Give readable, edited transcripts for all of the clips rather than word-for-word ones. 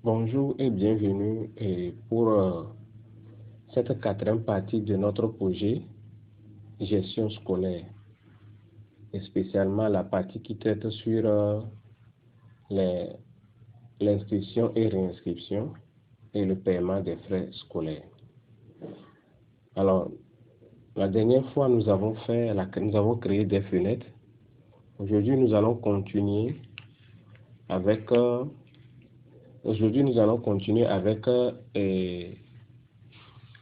Bonjour et bienvenue pour cette quatrième partie de notre projet gestion scolaire, et spécialement la partie qui traite sur l'inscription et réinscription et le paiement des frais scolaires. Alors, la dernière fois, nous avons créé des fenêtres. Aujourd'hui, nous allons continuer avec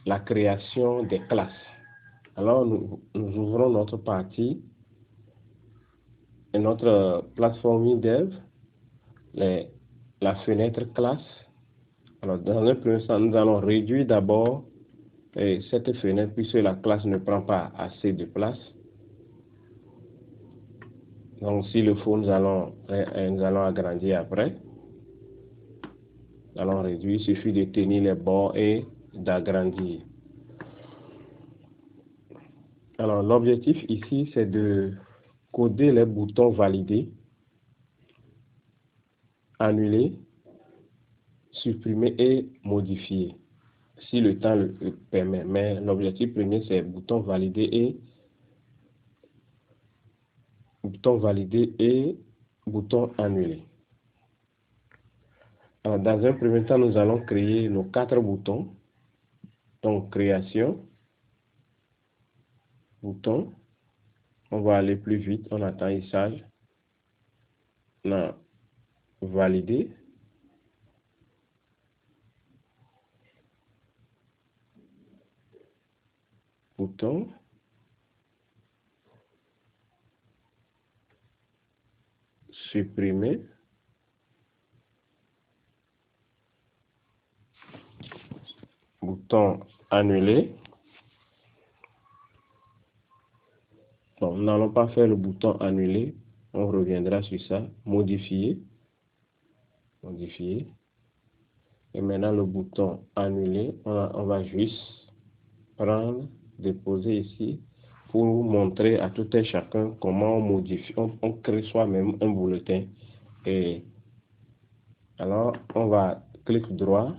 la création des classes. Alors, nous ouvrons notre partie et notre plateforme WinDev, la fenêtre classe. Alors, dans un premier temps, nous allons réduire d'abord cette fenêtre puisque la classe ne prend pas assez de place. Donc, s'il le faut, nous allons agrandir après. Nous allons réduire, il suffit de tenir les bords et d'agrandir. Alors, l'objectif ici, c'est de coder les boutons valider, annuler, supprimer et modifier, si le temps le permet. Mais l'objectif premier, c'est bouton valider et bouton annuler. Alors, dans un premier temps, nous allons créer nos 4 boutons. Donc, création, bouton. On va aller plus vite en atterrissage. Non, valider. Bouton. Supprimer. Bouton annuler. Bon, nous n'allons pas faire le bouton annuler. On reviendra sur ça. Modifier. Modifier. Et maintenant le bouton annuler, on va juste prendre, déposer ici pour vous montrer à tout et chacun comment on modifie, on crée soi-même un bulletin. Et alors on va clic droit,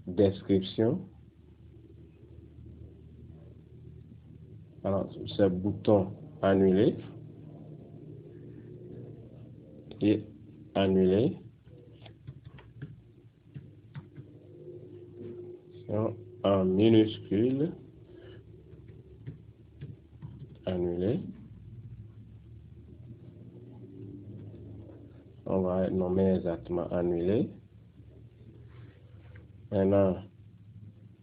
description. Alors c'est bouton annuler et annuler. En minuscule, annuler. On va nommer exactement annuler. Maintenant,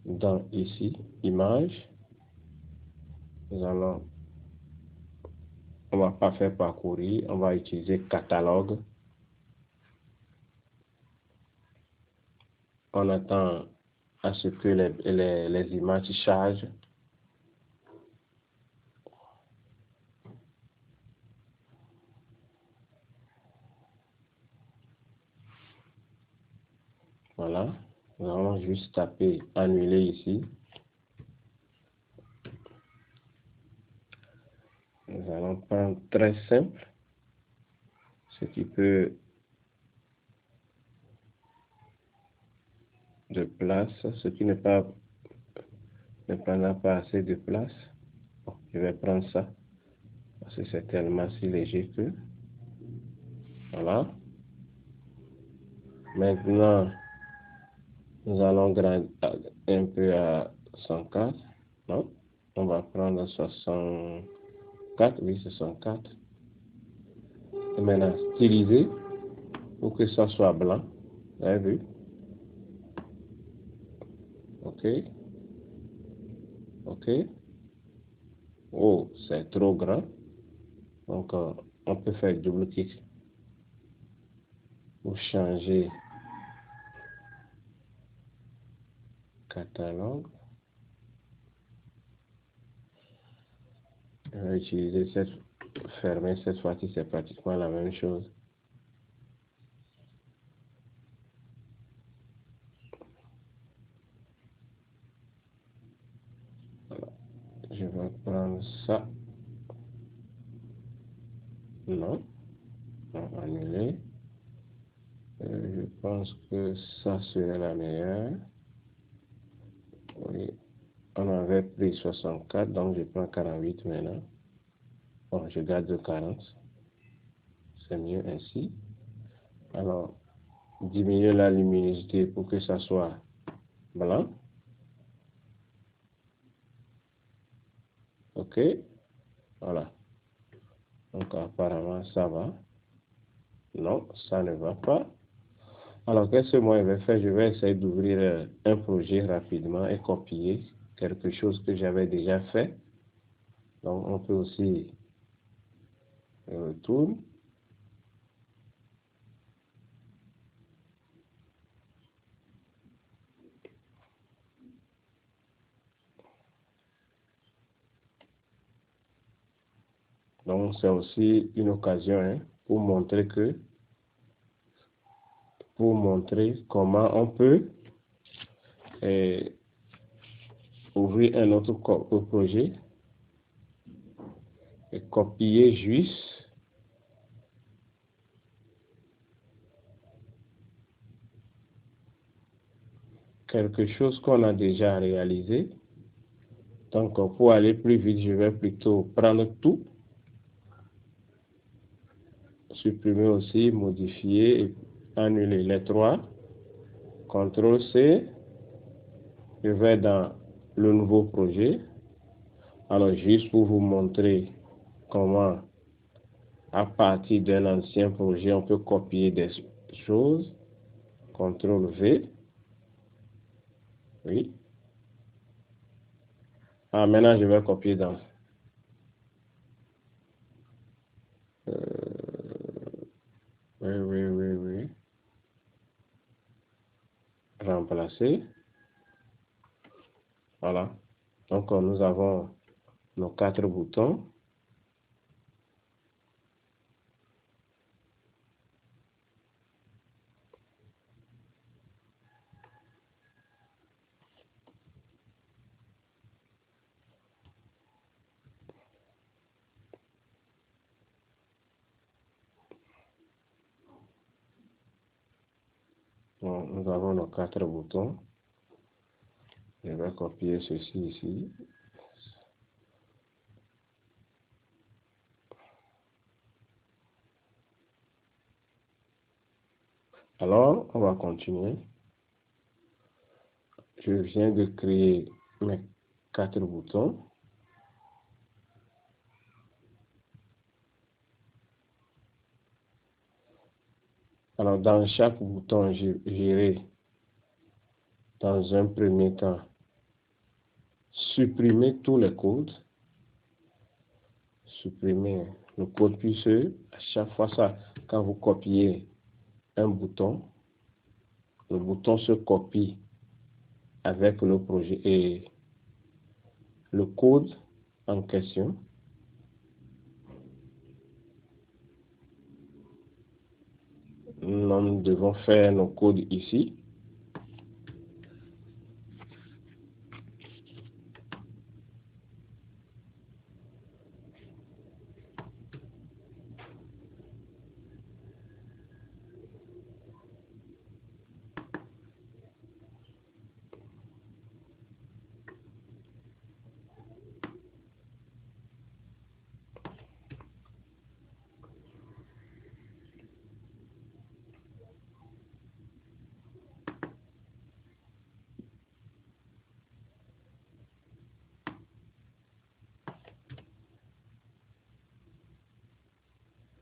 dans ici, image, on va pas faire parcourir, on va utiliser catalogue. On attend à ce que les images chargent. Voilà, nous allons juste taper annuler ici. Nous allons prendre très simple, ce qui peut de place, ce qui ne prendra pas assez de place. Bon, je vais prendre ça parce que c'est tellement si léger que voilà. Maintenant, nous allons grandir un peu à 104. Non, on va prendre 64. Oui, c'est 64. Et maintenant, styliser pour que ça soit blanc. Vous avez vu? OK. OK. Oh, c'est trop grand. Donc, on peut faire double clic pour changer catalogue. On va utiliser fermer cette fois-ci, c'est pratiquement la même chose. Voilà. Je vais prendre ça. Non. On va annuler. Je pense que ça serait la meilleure. Oui, on avait pris 64, donc je prends 48 maintenant. Bon, je garde 40. C'est mieux ainsi. Alors, diminuer la luminosité pour que ça soit blanc. OK. Voilà. Donc, apparemment, ça va. Non, ça ne va pas. Alors, qu'est-ce que moi je vais faire? Je vais essayer d'ouvrir un projet rapidement et copier quelque chose que j'avais déjà fait. Donc, on peut aussi retourner. Donc, c'est aussi une occasion pour montrer comment on peut ouvrir un autre projet et copier juste quelque chose qu'on a déjà réalisé. Donc, pour aller plus vite, je vais plutôt prendre tout, supprimer aussi, modifier et annuler les trois. CTRL C, je vais dans le nouveau projet. Alors, juste pour vous montrer comment, à partir d'un ancien projet, on peut copier des choses. CTRL V. Oui. Ah, maintenant, je vais copier dans. Oui. Remplacer. Voilà. Donc, nous avons nos 4 boutons. Donc, nous avons nos 4 boutons. Je vais copier ceci ici. Alors, on va continuer. Je viens de créer mes 4 boutons. Alors, dans chaque bouton, j'irai dans un premier temps supprimer tous les codes. Supprimer le code puisque à chaque fois ça, quand vous copiez un bouton, le bouton se copie avec le projet et le code en question. Nous devons faire nos codes ici.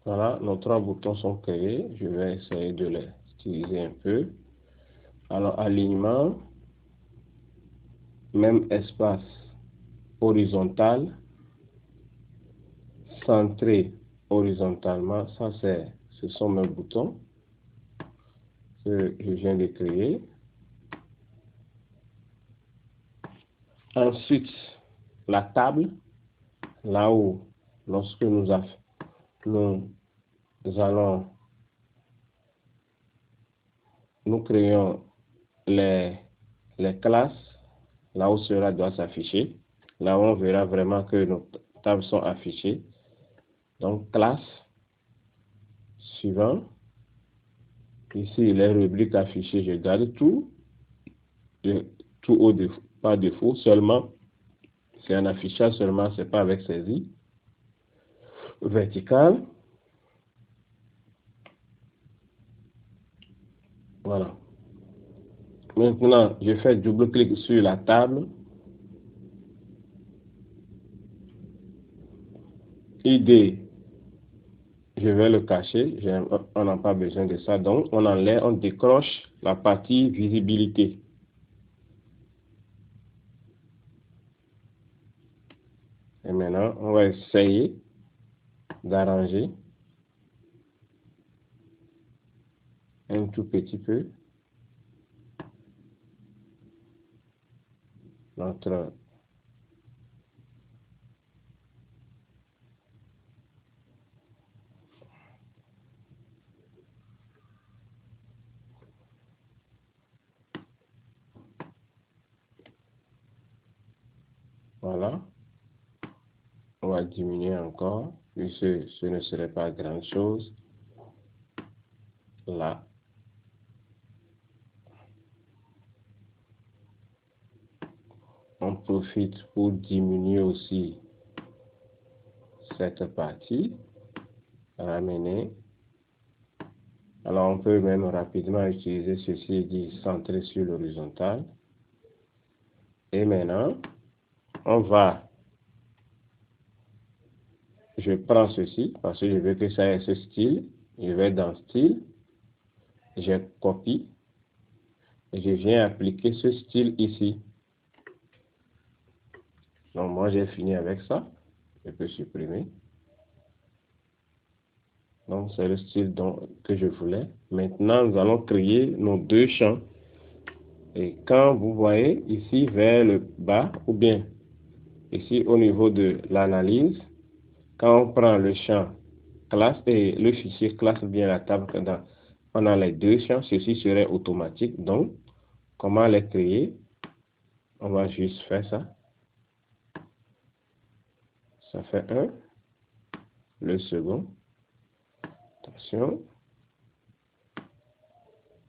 Voilà, nos 3 boutons sont créés. Je vais essayer de les utiliser un peu. Alors, alignement, même espace horizontal, centré horizontalement. Ça, ce sont mes boutons que je viens de créer. Ensuite, la table, là où, lorsque nous créons les classes, là où cela doit s'afficher. Là où on verra vraiment que nos tables sont affichées. Donc, classe, suivant, Ici, les rubriques affichées, je garde tout. Tout par défaut, seulement, c'est un affichage seulement, c'est pas avec saisie. Vertical. Voilà. Maintenant, je fais double-clic sur la table. ID, je vais le cacher. On n'a pas besoin de ça. Donc, on enlève, on décroche la partie visibilité. Et maintenant, on va essayer d'arranger un tout petit peu notre voilà. On va diminuer encore, puisque ce ne serait pas grand chose. Là. On profite pour diminuer aussi cette partie, ramener. Alors on peut même rapidement utiliser ceci et dire centrer sur l'horizontale. Et maintenant, je prends ceci parce que je veux que ça ait ce style. Je vais dans style, je copie et je viens appliquer ce style ici. Donc moi j'ai fini avec ça. Je peux supprimer. Donc c'est le style que je voulais. Maintenant nous allons créer nos deux champs. Et quand vous voyez ici vers le bas ou bien ici au niveau de l'analyse, quand on prend le champ classe et le fichier classe ou bien la table, on a les deux champs, ceci serait automatique. Donc, comment les créer? On va juste faire ça. Ça fait un. Le second. Attention.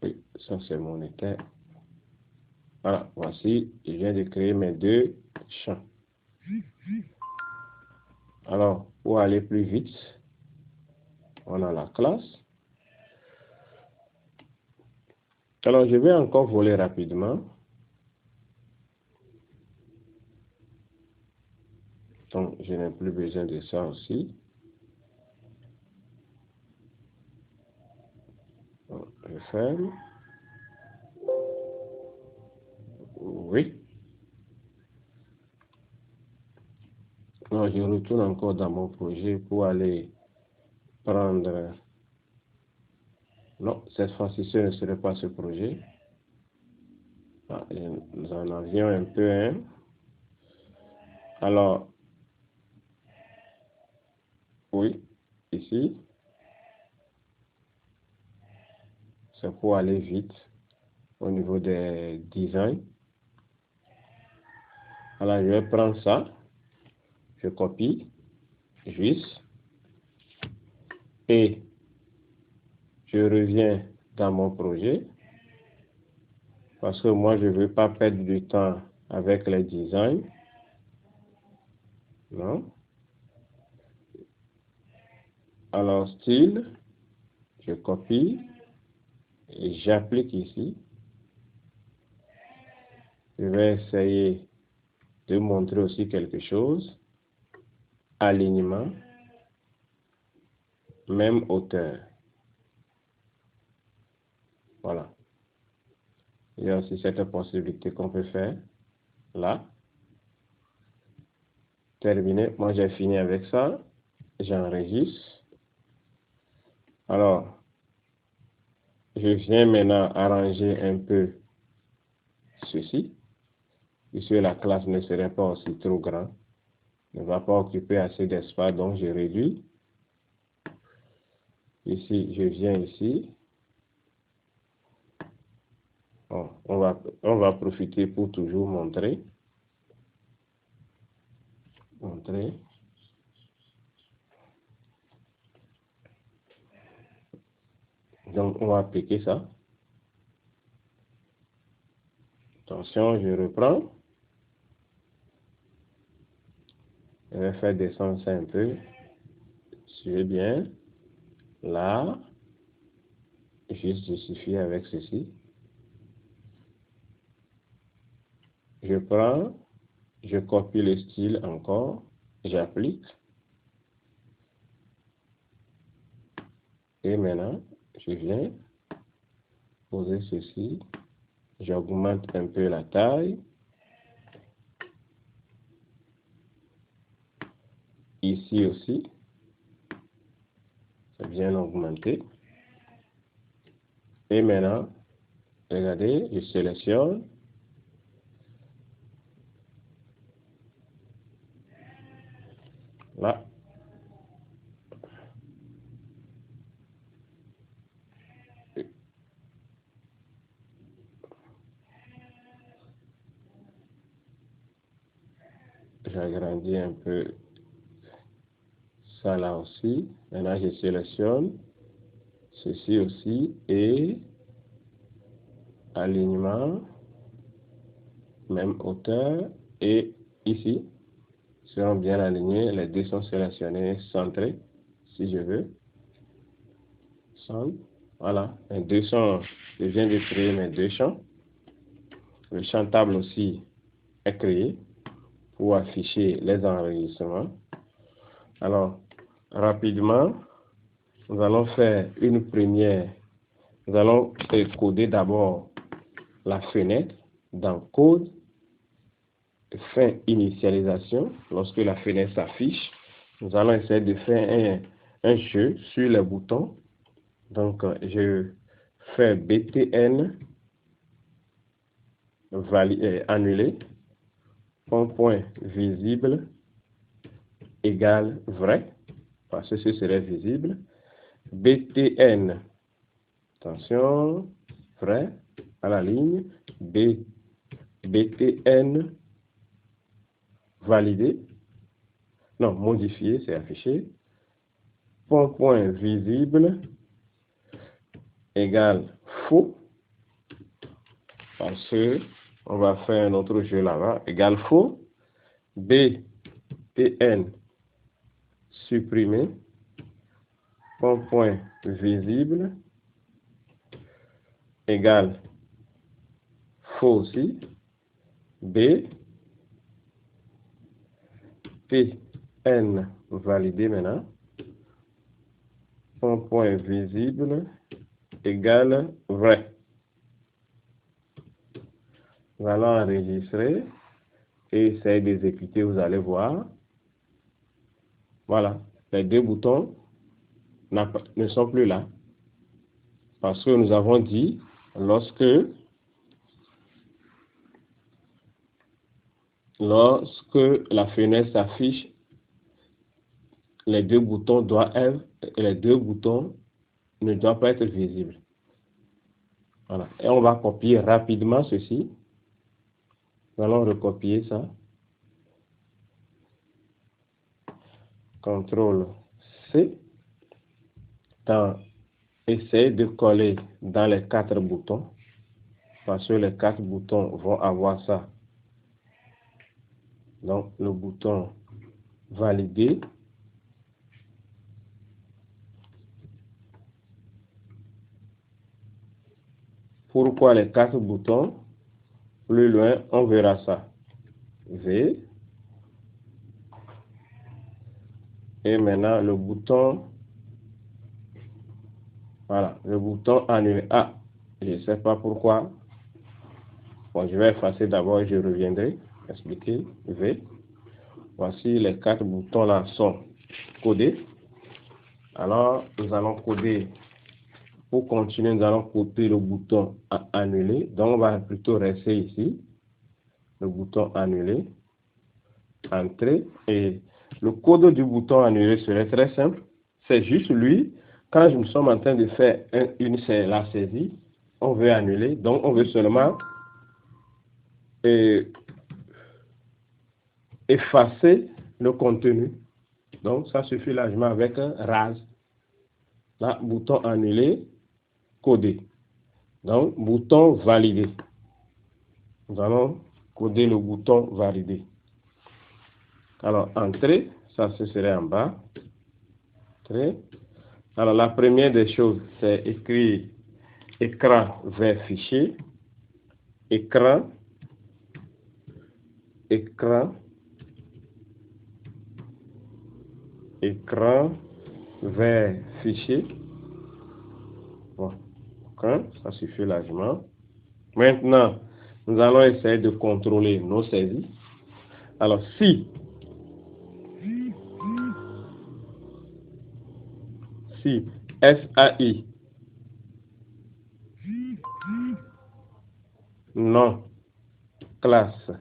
Oui, ça c'est mon état. Voilà, voici, je viens de créer mes deux champs. Alors, pour aller plus vite, on a la classe. Alors, je vais encore voler rapidement. Donc, je n'ai plus besoin de ça aussi. Donc, je ferme. Oui. Non, je retourne encore dans mon projet pour aller prendre... Non, cette fois-ci, ce ne serait pas ce projet. Ah, nous en avions un peu un. Alors, oui, ici, c'est pour aller vite au niveau des designs. Alors, je vais prendre ça, je copie, juste, et je reviens dans mon projet, parce que moi, je ne veux pas perdre du temps avec les designs. Non. Alors, style, je copie et j'applique ici. Je vais essayer de montrer aussi quelque chose. Alignement, même hauteur. Voilà. Il y a aussi cette possibilité qu'on peut faire là. Terminé. Moi, j'ai fini avec ça. J'enregistre. Alors, je viens maintenant arranger un peu ceci. Puisque la classe ne serait pas aussi trop grande. Ne va pas occuper assez d'espace, donc je réduis. Ici, je viens ici. Bon, on va profiter pour toujours montrer. Montrer. Donc, on va appliquer ça. Attention, je reprends. Je vais faire descendre ça un peu. Suivez bien. Là. Juste justifier avec ceci. Je prends. Je copie le style encore. J'applique. Et maintenant, je viens poser ceci. J'augmente un peu la taille. Ici aussi. C'est bien augmenté. Et maintenant, regardez, je sélectionne. Là. J'agrandis un peu ça là aussi. Maintenant, je sélectionne ceci aussi et alignement, même hauteur et ici seront bien alignés. Les deux sont sélectionnés, centrés si je veux. Centre. Voilà, les deux sont, je viens de créer mes deux champs. Le champ table aussi est créé pour afficher les enregistrements. Alors, rapidement, nous allons faire une première. Nous allons coder d'abord la fenêtre dans code, fin initialisation. Lorsque la fenêtre s'affiche, nous allons essayer de faire un jeu sur les boutons. Donc, je fais btn annulé, point visible égale vrai, parce que ce serait visible. btn, attention, vrai, à la ligne, btn validé, non, modifié, c'est affiché, point visible égale faux, parce que on va faire un autre jeu là-bas, égale faux, btn supprimé, point visible égale faux aussi, btn validé maintenant, point visible égale vrai. Nous allons enregistrer et essayer d'exécuter, vous allez voir. Voilà, les deux boutons ne sont plus là. Parce que nous avons dit, lorsque la fenêtre s'affiche, les deux boutons ne doivent pas être visibles. Voilà. Et on va copier rapidement ceci. Nous allons recopier ça. CTRL C. Essayez de coller dans les 4 boutons. Parce que les 4 boutons vont avoir ça. Donc, le bouton valider. Pourquoi les 4 boutons? Plus loin, on verra ça. V. Et maintenant, le bouton. Voilà, le bouton annuler. Ah, je ne sais pas pourquoi. Bon, je vais effacer d'abord et je reviendrai expliquer. V. Voici les 4 boutons là sont codés. Alors, nous allons coder. Pour continuer, nous allons coder le bouton annuler. Donc, on va plutôt rester ici. Le bouton annuler. Entrée. Et le code du bouton annuler serait très simple. C'est juste lui. Quand nous sommes en train de faire la saisie, on veut annuler. Donc, on veut seulement effacer le contenu. Donc, ça suffit largement avec rase. Là, bouton annulé. coder. Donc, bouton valider. Nous allons coder le bouton valider. Alors, entrée, ça ce serait en bas. Entrée. Alors, la première des choses, c'est écrire écran vers fichier. Écran. Écran vers fichier. Bon, ça suffit largement. Maintenant, nous allons essayer de contrôler nos saisies. Alors, si SAI non classe,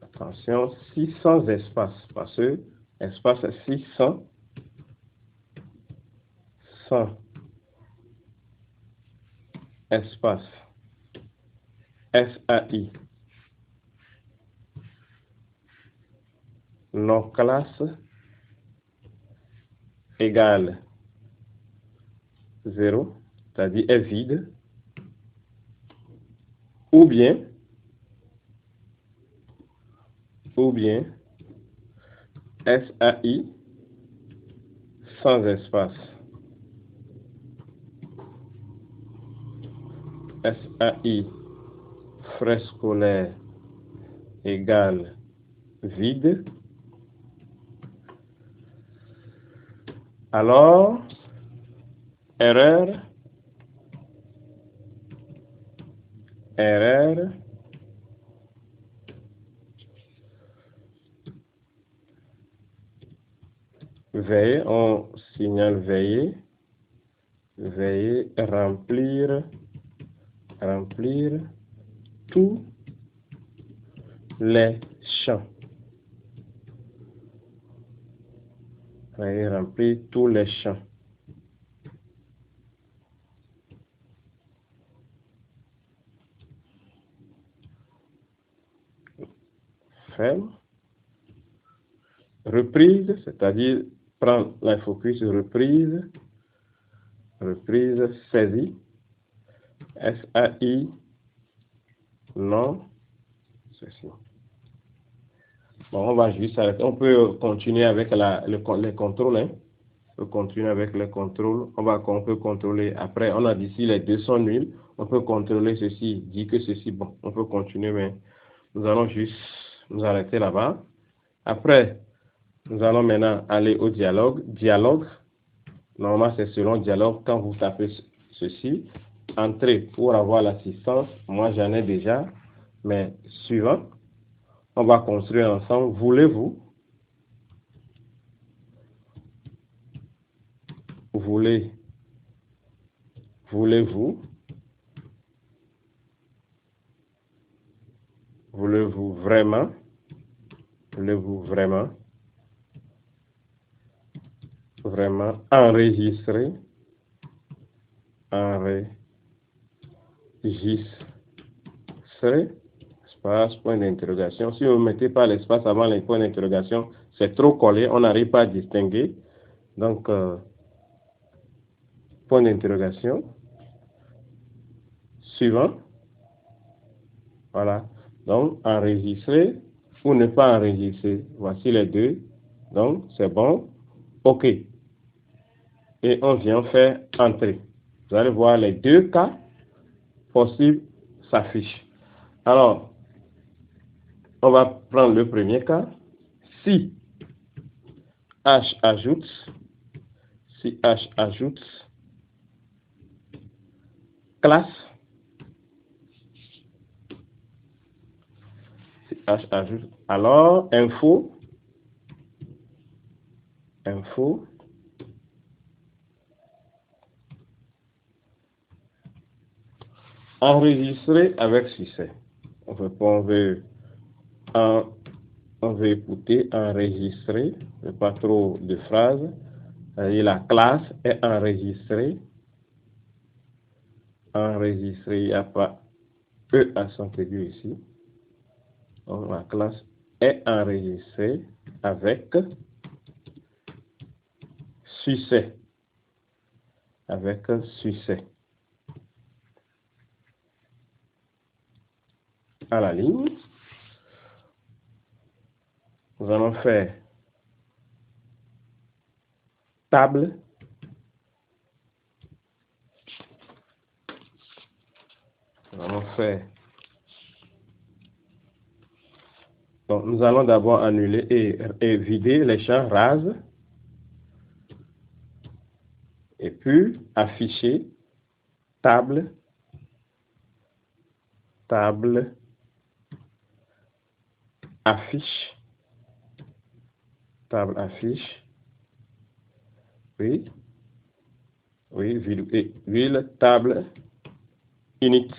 attention, 600 espaces, parce que espace 600, 100 espace SAI non classe égale 0, c'est-à-dire est vide, ou bien SAI sans espace. SAI frais scolaires égale vide. Alors, erreur, veillez, on signale veillez, remplir tous les champs. Veuillez remplir tous les champs. Ferme. Reprise, c'est-à-dire prendre l'infocus reprise, saisie, SAI, non, ceci. Bon, on va juste arrêter. On peut continuer avec les contrôles. Hein. On peut continuer avec les contrôles. On peut contrôler. Après, on a dit si les deux sont nuls. On peut contrôler ceci, dire que ceci, bon, on peut continuer, mais nous allons juste nous arrêter là-bas. Après, nous allons maintenant aller au dialogue. Dialogue, normalement c'est selon dialogue. Quand vous tapez ceci, entrée pour avoir l'assistance. Moi j'en ai déjà, mais suivant. On va construire ensemble. Voulez-vous? Voulez-vous? Voulez-vous vraiment? Voulez-vous vraiment? Vraiment enregistrer? Espace, point d'interrogation. Si vous ne mettez pas l'espace avant les points d'interrogation, c'est trop collé, on n'arrive pas à distinguer. Donc, point d'interrogation. Suivant. Voilà. Donc, enregistrer ou ne pas enregistrer. Voici les deux. Donc, c'est bon. OK. Et on vient faire entrer. Vous allez voir les deux cas possibles s'affichent. Alors, on va prendre le premier cas. Si H ajoute, classe, si H ajoute, alors info, enregistrer avec succès. On veut écouter, enregistrer, pas trop de phrases. Et la classe est enregistrée. Enregistré, il n'y a pas E accent aigu ici. Donc la classe est enregistrée avec succès. à la ligne. Nous allons faire table. Nous allons faire. Donc, nous allons d'abord annuler et vider les champs rases. Et puis afficher table, table, affiche, table, affiche, oui, oui, ville, table, init.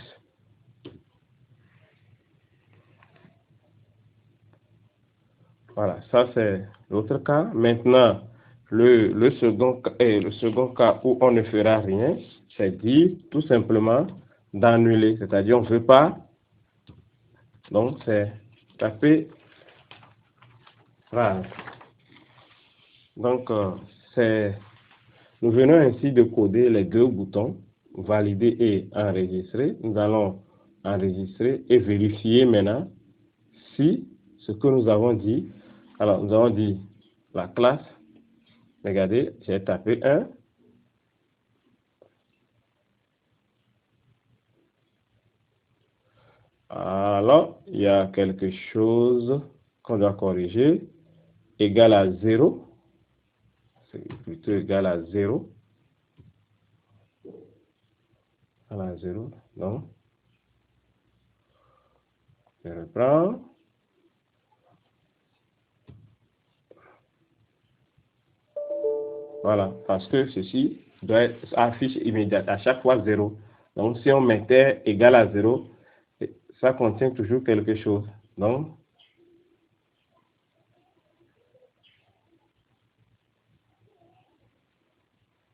Voilà, ça c'est l'autre cas. Maintenant, le second cas où on ne fera rien, c'est dire tout simplement d'annuler, c'est-à-dire on ne veut pas, donc c'est taper rase. Donc nous venons ainsi de coder les deux boutons, valider et enregistrer. Nous allons enregistrer et vérifier maintenant si ce que nous avons dit, alors nous avons dit la classe, regardez, j'ai tapé 1. Alors, il y a quelque chose qu'on doit corriger, égal à 0, c'est plutôt égal à 0, à 0, non, je reprends, voilà, parce que ceci doit être affiché immédiatement à chaque fois 0, donc si on mettait égal à 0, ça contient toujours quelque chose, donc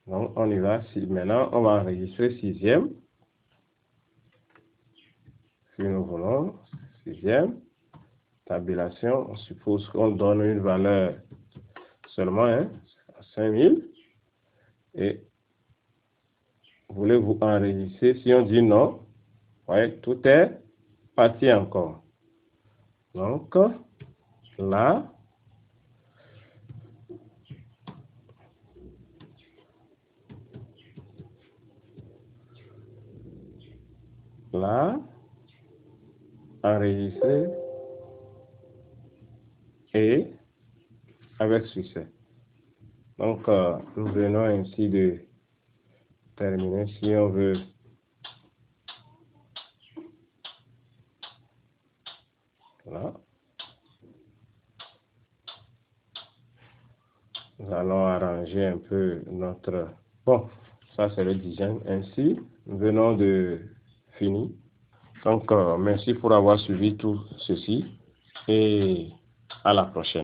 on y va. Maintenant on va enregistrer 6e. Si nous voulons 6e tabulation, on suppose qu'on donne une valeur seulement à 5000 et voulez-vous enregistrer? Si on dit non, voyez, tout est parti encore. Donc là, enregistrer et avec succès. Donc nous venons ainsi de terminer. Si on veut là, nous allons arranger un peu notre... Bon, ça c'est le design. Ainsi, nous venons de finir. Donc, merci pour avoir suivi tout ceci et à la prochaine.